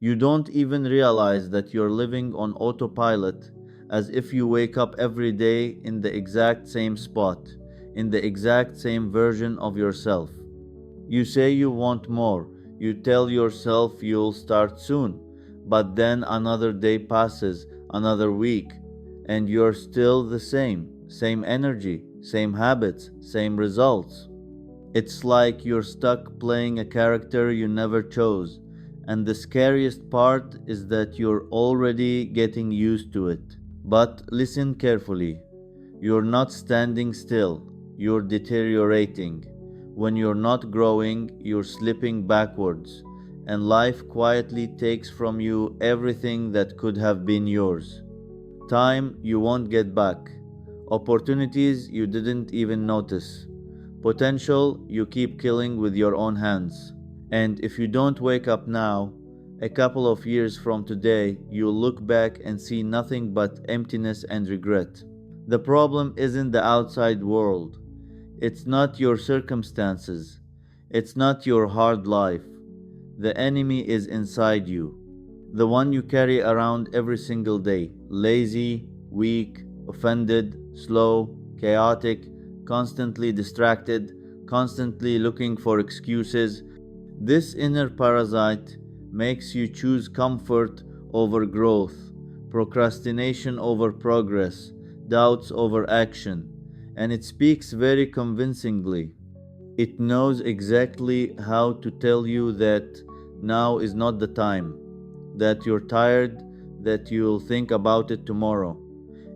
You don't even realize that you're living on autopilot, as if you wake up every day in the exact same spot, in the exact same version of yourself. You say you want more, you tell yourself you'll start soon, but then another day passes, another week, and you're still the same energy, same habits, same results. It's like you're stuck playing a character you never chose, and the scariest part is that you're already getting used to it. But listen carefully. You're not standing still, you're deteriorating. When you're not growing, you're slipping backwards, and life quietly takes from you everything that could have been yours. Time you won't get back, opportunities you didn't even notice, potential you keep killing with your own hands. And if you don't wake up now, a couple of years from today, you'll look back and see nothing but emptiness and regret. The problem isn't the outside world. It's not your circumstances. It's not your hard life. The enemy is inside you. The one you carry around every single day. Lazy, weak, offended, slow, chaotic, constantly distracted, constantly looking for excuses. This inner parasite makes you choose comfort over growth, procrastination over progress, doubts over action, and it speaks very convincingly. It knows exactly how to tell you that now is not the time, that you're tired, that you'll think about it tomorrow.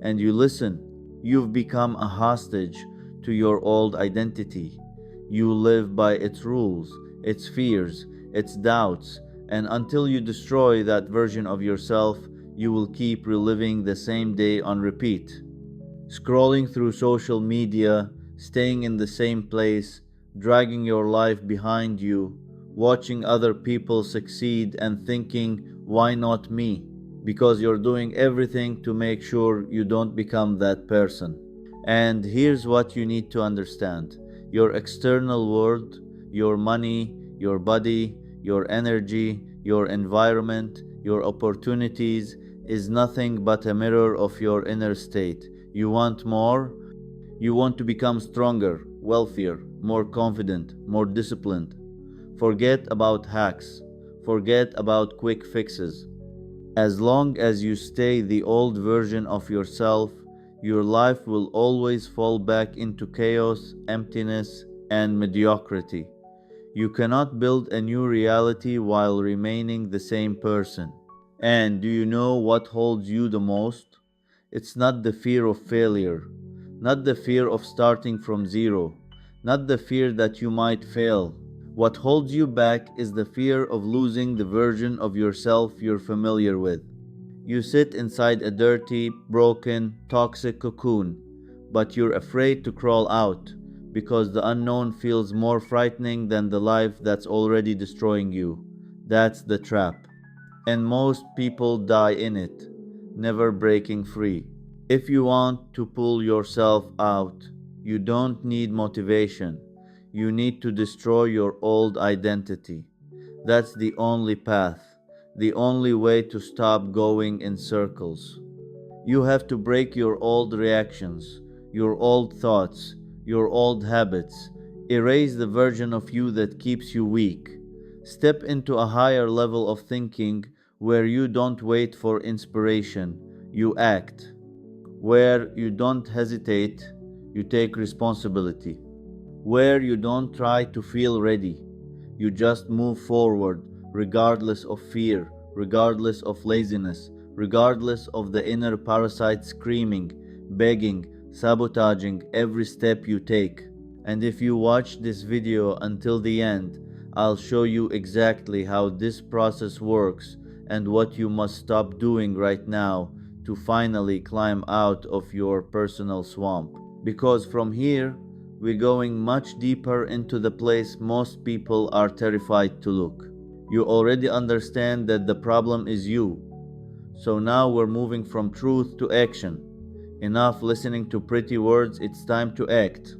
And you listen. You've become a hostage to your old identity. You live by its rules, its fears, its doubts, and until you destroy that version of yourself, you will keep reliving the same day on repeat. Scrolling through social media, staying in the same place, dragging your life behind you, watching other people succeed and thinking, why not me? Because you're doing everything to make sure you don't become that person. And here's what you need to understand. Your external world, your money, your body, your energy, your environment, your opportunities is nothing but a mirror of your inner state. You want more? You want to become stronger, wealthier, more confident, more disciplined. Forget about hacks. Forget about quick fixes. As long as you stay the old version of yourself, your life will always fall back into chaos, emptiness, and mediocrity. You cannot build a new reality while remaining the same person. And do you know what holds you the most? It's not the fear of failure, not the fear of starting from zero, not the fear that you might fail. What holds you back is the fear of losing the version of yourself you're familiar with. You sit inside a dirty, broken, toxic cocoon, but you're afraid to crawl out because the unknown feels more frightening than the life that's already destroying you. That's the trap. And most people die in it, never breaking free. If you want to pull yourself out, you don't need motivation. You need to destroy your old identity. That's the only path, the only way to stop going in circles. You have to break your old reactions, your old thoughts, your old habits. Erase the version of you that keeps you weak. Step into a higher level of thinking where you don't wait for inspiration, you act. Where you don't hesitate, you take responsibility. Where you don't try to feel ready, you just move forward regardless of fear, regardless of laziness, regardless of the inner parasite screaming, begging, sabotaging every step you take. And if you watch this video until the end, I'll show you exactly how this process works and what you must stop doing right now to finally climb out of your personal swamp. Because from here, we're going much deeper into the place most people are terrified to look. You already understand that the problem is you. So now we're moving from truth to action. Enough listening to pretty words, it's time to act.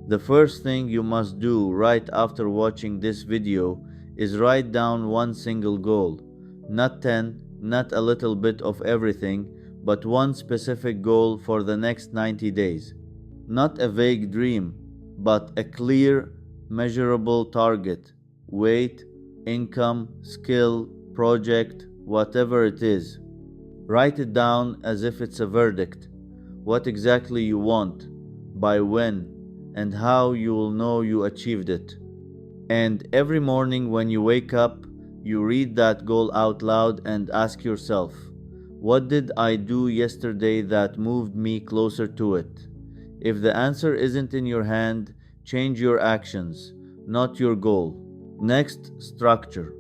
The first thing you must do right after watching this video is write down one single goal. Not 10, not a little bit of everything, but one specific goal for the next 90 days. Not a vague dream, but a clear, measurable target. Weight, income, skill, project, whatever it is. Write it down as if it's a verdict. What exactly you want, by when, and how you will know you achieved it. And every morning when you wake up, you read that goal out loud and ask yourself, what did I do yesterday that moved me closer to it? If the answer isn't in your hand, change your actions, not your goal. Next, structure.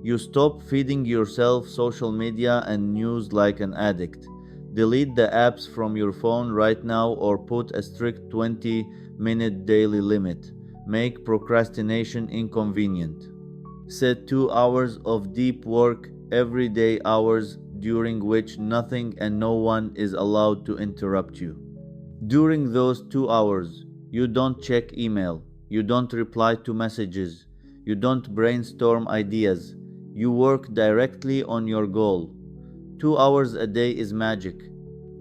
You stop feeding yourself social media and news like an addict. Delete the apps from your phone right now or put a strict 20-minute daily limit. Make procrastination inconvenient. Set 2 hours of deep work every day, hours during which nothing and no one is allowed to interrupt you. During those 2 hours, you don't check email, you don't reply to messages, you don't brainstorm ideas, you work directly on your goal. 2 hours a day is magic.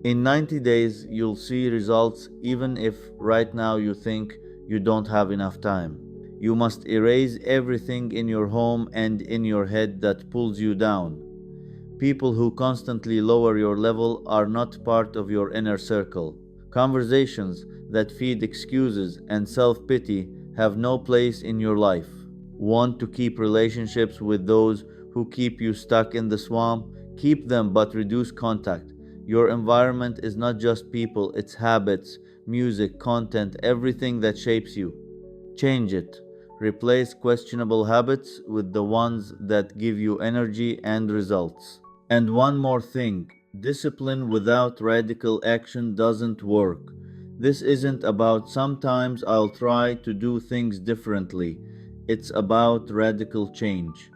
In 90 days, you'll see results even if right now you think you don't have enough time. You must erase everything in your home and in your head that pulls you down. People who constantly lower your level are not part of your inner circle. Conversations that feed excuses and self-pity have no place in your life. Want to keep relationships with those who keep you stuck in the swamp? Keep them, but reduce contact. Your environment is not just people, it's habits, music, content, everything that shapes you. Change it. Replace questionable habits with the ones that give you energy and results. And one more thing, discipline without radical action doesn't work. This isn't about sometimes I'll try to do things differently. It's about radical change.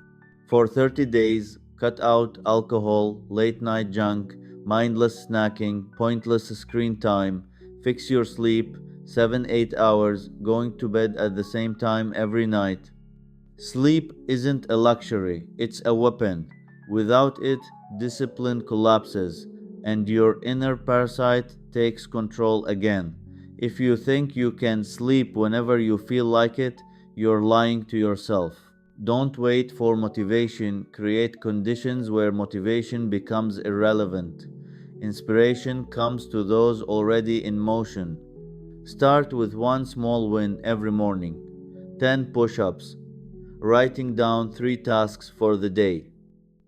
For 30 days, cut out alcohol, late night junk, mindless snacking, pointless screen time, fix your sleep, 7-8 hours, going to bed at the same time every night. Sleep isn't a luxury, it's a weapon. Without it, discipline collapses, and your inner parasite takes control again. If you think you can sleep whenever you feel like it, you're lying to yourself. Don't wait for motivation, create conditions where motivation becomes irrelevant. Inspiration comes to those already in motion. Start with one small win every morning. 10 push-ups. Writing down 3 tasks for the day.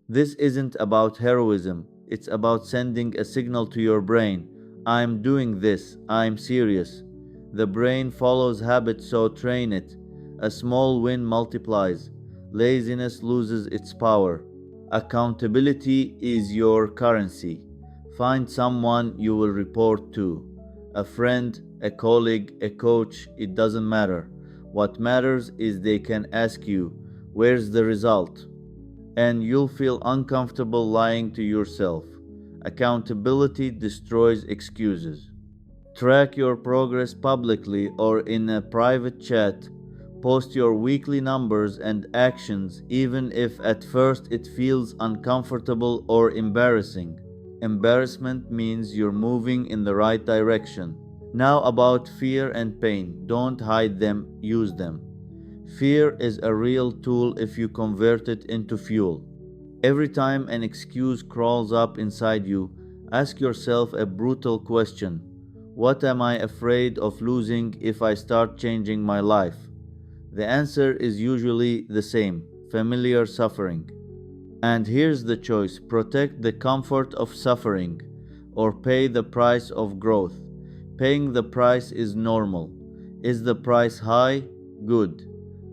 This isn't about heroism, it's about sending a signal to your brain. I'm doing this, I'm serious. The brain follows habit, so train it. A small win multiplies. Laziness loses its power. Accountability is your currency. Find someone you will report to. A friend, a colleague, a coach, it doesn't matter. What matters is they can ask you, where's the result? And you'll feel uncomfortable lying to yourself. Accountability destroys excuses. Track your progress publicly or in a private chat. Post your weekly numbers and actions, even if at first it feels uncomfortable or embarrassing. Embarrassment means you're moving in the right direction. Now about fear and pain. Don't hide them, use them. Fear is a real tool if you convert it into fuel. Every time an excuse crawls up inside you, ask yourself a brutal question. What am I afraid of losing if I start changing my life? The answer is usually the same: familiar suffering. And here's the choice: protect the comfort of suffering or pay the price of growth. Paying the price is normal. Is the price high? Good.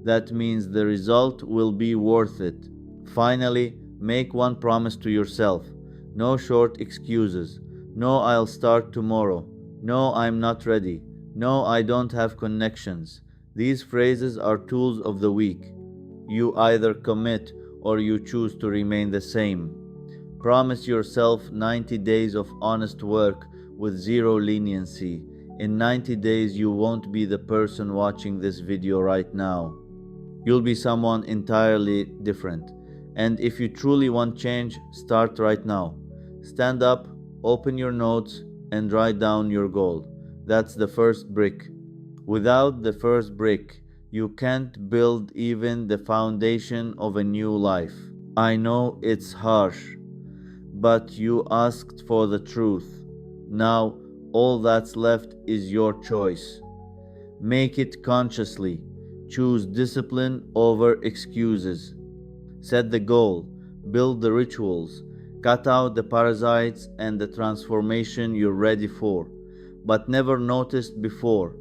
That means the result will be worth it. Finally, make one promise to yourself. No short excuses. No, I'll start tomorrow. No, I'm not ready. No, I don't have connections. These phrases are tools of the weak. You either commit or you choose to remain the same. Promise yourself 90 days of honest work with zero leniency. In 90 days, you won't be the person watching this video right now. You'll be someone entirely different. And if you truly want change, start right now. Stand up, open your notes, and write down your goal. That's the first brick. Without the first brick, you can't build even the foundation of a new life. I know it's harsh, but you asked for the truth. Now, all that's left is your choice. Make it consciously. Choose discipline over excuses. Set the goal, build the rituals, cut out the parasites and the transformation you're ready for, but never noticed before,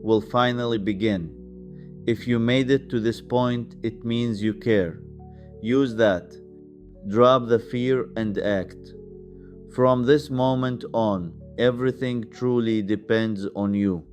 will finally begin. If you made it to this point, it means you care. Use that. Drop the fear and act. From this moment on, everything truly depends on you.